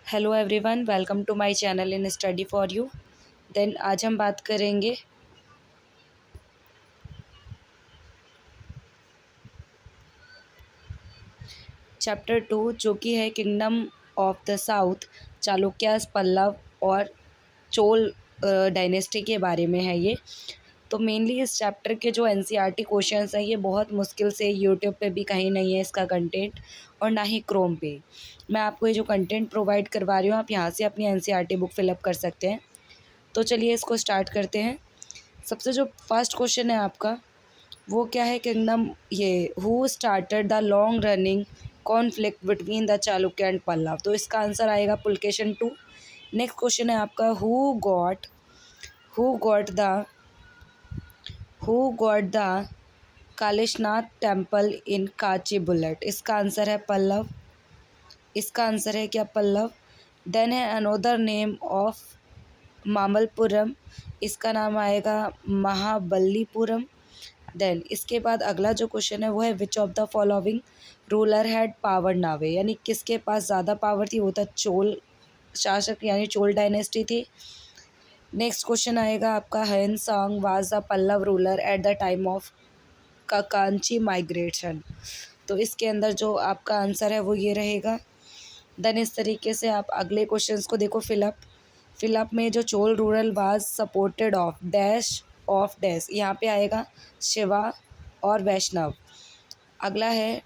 Hello everyone, welcome to my channel in study for you. Then आज हम बात करेंगे चैप्टर 2, जो कि है kingdom of the south, Chalukyas, Pallava और चोल डायनेस्टी के बारे में है ये। तो मेनली इस चैप्टर के जो एनसीईआरटी क्वेश्चंस हैं ये बहुत मुश्किल से यूट्यूब पे भी कहीं नहीं है इसका कंटेंट, और ना ही क्रोम पे। मैं आपको ये जो कंटेंट प्रोवाइड करवा रही हूँ, आप यहाँ से अपनी एनसीईआरटी बुक फिलअप कर सकते हैं। तो चलिए इसको स्टार्ट करते हैं। सबसे जो फर्स्ट क्वेश्चन है आपका, वो क्या है? किंगडम ये who started the long running conflict between the Chalukya and Pallava. तो इसका आंसर आएगा पुलकेशन 2। नेक्स्ट क्वेश्चन है आपका, who got the Kailasanatha temple in Kanchi built. इसका आंसर है पल्लव। इसका आंसर है क्या? पल्लव। देन है अनोदर नेम ऑफ मामल्लपुरम। इसका नाम आएगा महाबलीपुरम। देन इसके बाद अगला जो क्वेश्चन है वो है, which of the following ruler had power नावे। यानी किसके पास ज़्यादा पावर थी? वो था चोल शासक, यानी चोल डायनेस्टी थी। नेक्स्ट क्वेश्चन आएगा आपका, Hiuen Tsang was the Pallava ruler at the time of काकांची माइग्रेशन। तो इसके अंदर जो आपका आंसर है वो ये रहेगा। देन इस तरीके से आप अगले क्वेश्चंस को देखो। फिलअप में जो Chola ruler was supported of dash, यहाँ पे आएगा शिवा और वैष्णव। अगला है,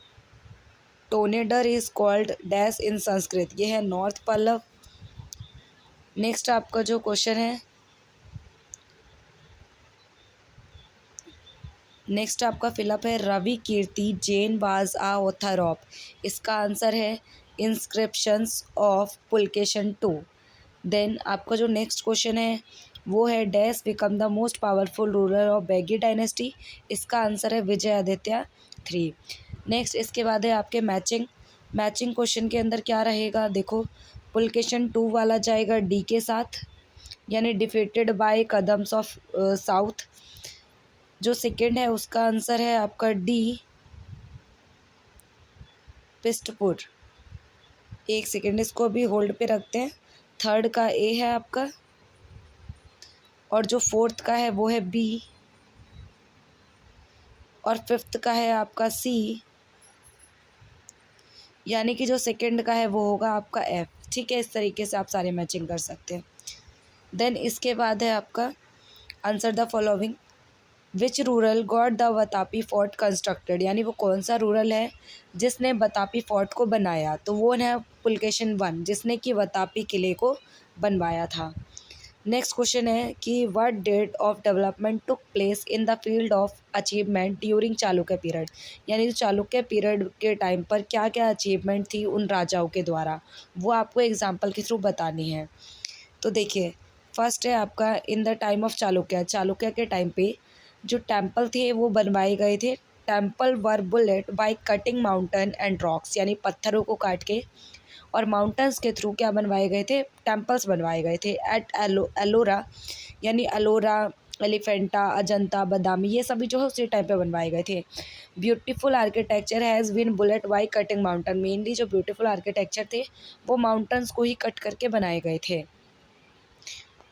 टोनेडर is called dash in Sanskrit. ये है नॉर्थ पल्लव। नेक्स्ट आपका जो क्वेश्चन है, नेक्स्ट आपका फिलअप है, Ravi Kirti Jain was a author of. इसका आंसर है इंस्क्रिप्शंस ऑफ पुलकेशन 2। देन आपका जो नेक्स्ट क्वेश्चन है वो है, dash become the most powerful ruler of बैगी डायनेस्टी। इसका आंसर है विजय आदित्य 3। नेक्स्ट इसके बाद है आपके मैचिंग क्वेश्चन के अंदर क्या रहेगा देखो। पुलकेशन 2 वाला जाएगा डी के साथ, यानी defeated by Kadam's of south. जो सेकेंड है उसका आंसर है आपका डी, पिस्टपुर। एक सेकेंड, इसको भी होल्ड पे रखते हैं। थर्ड का ए है आपका, और जो फोर्थ का है वो है बी, और फिफ्थ का है आपका सी, यानी कि जो सेकंड का है वो होगा आपका एफ। ठीक है, इस तरीके से आप सारे मैचिंग कर सकते हैं। देन इसके बाद है आपका, answer the following, which ruler got the Vatapi fort constructed. यानी वो कौन सा रूरल है जिसने बतापी फोर्ट को बनाया? तो वो है पुलकेशन 1, जिसने कि बतापी किले को बनवाया था। नेक्स्ट क्वेश्चन है कि what date of development took place in the field of achievement during Chalukya period. यानी जो चालुक्य पीरियड के टाइम पर क्या क्या अचीवमेंट थी उन राजाओं के द्वारा, वो आपको एग्जाम्पल के थ्रू बतानी है। तो देखिए, फर्स्ट है आपका, in the time of Chalukya के टाइम पे जो टेम्पल थे वो बनवाए गए थे। Temple were bullet by cutting mountain and rocks, यानी पत्थरों को काट के और माउंटेन्स के थ्रू क्या बनवाए गए थे? टेम्पल्स बनवाए गए थे। एट एलोरा, यानी अलोरा, एलिफेंटा, अजंता, बदामी, ये सभी जो है उसी टाइम पे बनवाए गए थे। Beautiful architecture has been built by cutting mountain. Mainly जो ब्यूटीफुल आर्किटेक्चर थे वो माउंटेन्स को ही कट करके बनाए गए थे।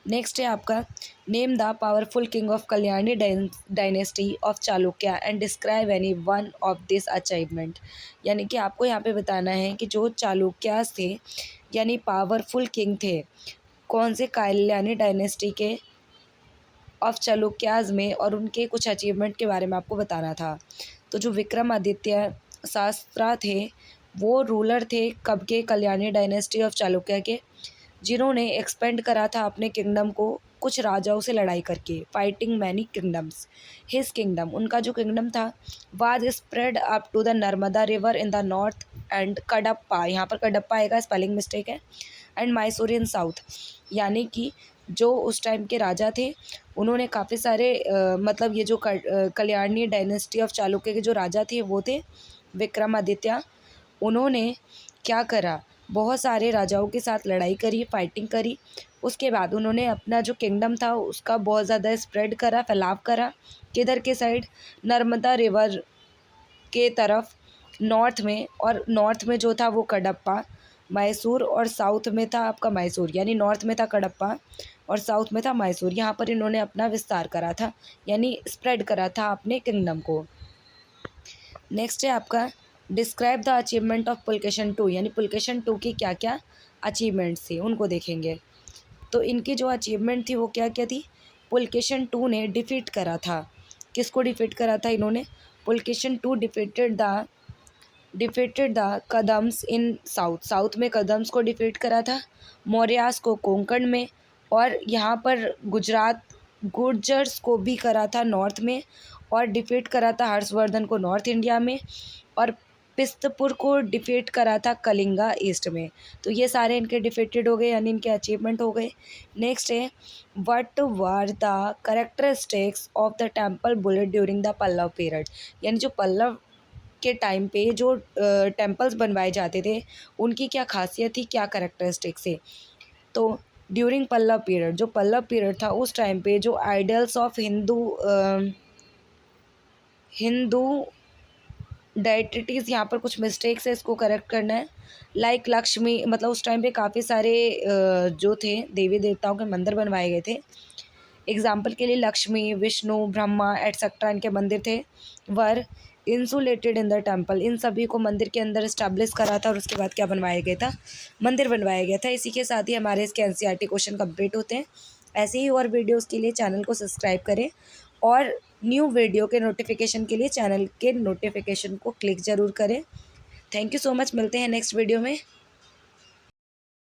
नेक्स्ट है आपका, name the powerful king of Kalyani dynasty of Chalukya and describe any one of this achievement. यानी कि आपको यहाँ पे बताना है कि जो चालुक्यास थे, यानी पावरफुल किंग थे, कौन से कल्याणी डायनेस्टी के ऑफ चालुक्यास में, और उनके कुछ अचीवमेंट के बारे में आपको बताना था। तो जो विक्रमादित्य शास्त्रा थे वो रूलर थे कब के? कल्याणी डायनेस्टी ऑफ चालुक्य के, जिन्होंने एक्सपेंड करा था अपने किंगडम को कुछ राजाओं से लड़ाई करके, fighting many kingdoms. His kingdom, उनका जो किंगडम था, was spread up to the Narmada river in the north and Kadapa, यहाँ पर कडप्पा आएगा, स्पेलिंग मिस्टेक है, एंड मैसूर इन साउथ। यानी कि जो उस टाइम के राजा थे उन्होंने काफ़ी सारे मतलब ये जो कल्याणी डायनेस्टी ऑफ चालुक्य के जो राजा थे वो थे विक्रमादित्य। उन्होंने क्या करा? बहुत सारे राजाओं के साथ लड़ाई करी, फाइटिंग करी। उसके बाद उन्होंने अपना जो किंगडम था उसका बहुत ज़्यादा स्प्रेड करा, फैलाव करा। किधर के साइड? नर्मदा रिवर के तरफ, नॉर्थ में, और नॉर्थ में जो था वो कडप्पा, मैसूर और साउथ में था आपका मैसूर, यानी नॉर्थ में था कडप्पा और साउथ में था मैसूर। यहाँ पर इन्होंने अपना विस्तार करा था, यानी स्प्रेड करा था अपने किंगडम को। नेक्स्ट है आपका describe the achievement of Pulakeshin two, यानी पुलकेशन टू की क्या क्या अचीवमेंट्स थी उनको देखेंगे। तो इनकी जो अचीवमेंट थी वो क्या क्या थी। पुलकेशन टू ने डिफीट करा था, किसको डिफीट करा था इन्होंने, Pulakeshin two defeated the Kadambas in south, south में कदम्स को डिफीट करा था, मौर्यास को कोंकण में, और यहाँ पर गुजरात गुर्जर्स को भी करा था नॉर्थ में, और डिफीट करा था हर्षवर्धन को नॉर्थ इंडिया में, और पिस्तपुर को डिफीट करा था कलिंगा ईस्ट में। तो ये सारे इनके डिफीटेड हो गए, यानी इनके अचीवमेंट हो गए। नेक्स्ट है what were the characteristics of the temple built during the Pallava period, यानी जो पल्लव के टाइम पे जो टेम्पल्स बनवाए जाते थे उनकी क्या खासियत थी, क्या कैरेक्टरिस्टिक्स थे। तो ड्यूरिंग पल्लव पीरियड, जो पल्लव पीरियड था उस टाइम पे जो आइडल्स ऑफ हिंदू डाइटिटीज़, यहाँ पर कुछ मिस्टेक्स है, इसको करेक्ट करना है। लाइक लक्ष्मी, मतलब उस टाइम पे काफ़ी सारे जो थे देवी देवताओं के मंदिर बनवाए गए थे। एग्जाम्पल के लिए लक्ष्मी, विष्णु, ब्रह्मा एट्सेट्रा इनके मंदिर थे। वर इंसुलेटेड इन द टेम्पल, इन सभी को मंदिर के अंदर इस्टेब्लिश करा था और उसके बाद क्या बनवाया गया था, मंदिर बनवाया गया था। इसी के साथ ही हमारे इसके एनसीईआरटी क्वेश्चन कंप्लीट होते हैं। ऐसे ही और वीडियोस के लिए चैनल को सब्सक्राइब करें और न्यू वीडियो के नोटिफिकेशन के लिए चैनल के नोटिफिकेशन को क्लिक ज़रूर करें। थैंक यू सो मच, मिलते हैं नेक्स्ट वीडियो में।